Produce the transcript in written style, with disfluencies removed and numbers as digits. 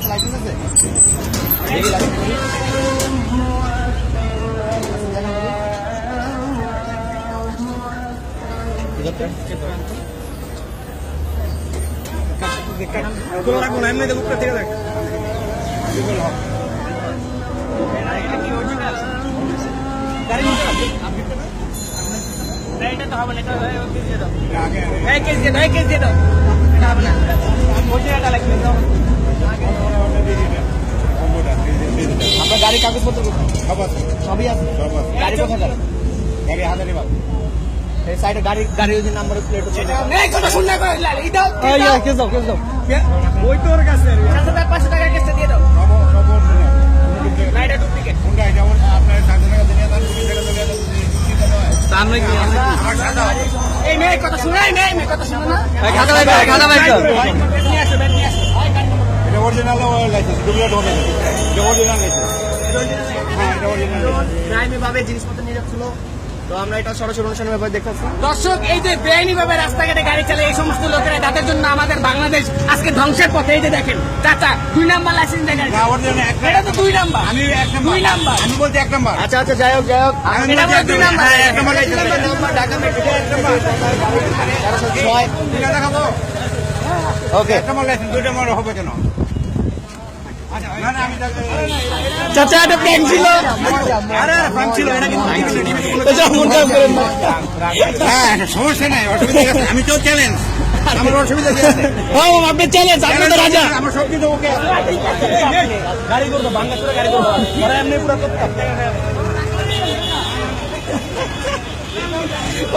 Licence আছে? আপনার গাড়ির কাগজপত্র সবই আছে? গাড়ি কোথায় যাবে? গাড়ি হাজারিবাগ। এই সাইডে গাড়ি যদি নাম্বার প্লেট ওই তোর কাছে 500 টাকা কেসটা দিয়ে দাও। এই মেয়ে কথা শুনে কথা শুনে না এটা অরিজিনাল লাইসেন্স ডুপ্লিকেট হবে না এটা অরিজিনাল লাইসেন্স হ্যাঁ এটা অরিজিনাল ক্রাইমি ভাবে জিনিসপত্র নিয়ে যাচ্ছিল তো আমরা এটা সরাসরি অনুষ্ঠানের ব্যাপারে দেখতেছি। দর্শক এই যে বেআইনি ভাবে রাস্তাঘাটে গাড়ি চালায় এই সমস্ত লোকেরা তাদের জন্য আমাদের বাংলাদেশ আজকে ধ্বংসের পথে। এই যে দেখেন চাচা 2 নাম্বার লাইসেন্স দেখেন এটা তো 2 নাম্বার আমি 2 নাম্বার আমি বলছি 1 নাম্বার। আচ্ছা আচ্ছা যাই হোক আমি বলছি 2 number 1 number licence Dhaka metro 1 number 6 দিনা দেখাবো ওকে 1 নাম্বার লাইসেন্স 2 নাম্বার হবে কেন? চাচা এটা প্র্যাঙ্ক ছিল। আরে প্র্যাঙ্ক ছিল এটা কিন্তু হ্যাঁ সমস্যা নাই অসুবিধা আছে আমি তো চ্যালেঞ্জ আমার অসুবিধা আছে হ্যাঁ আপনি চ্যালেঞ্জ আপনি তো রাজা আমার সব কিছু ওকে গাড়ি করব বাংলা করে গাড়ি করব এমনি পুরো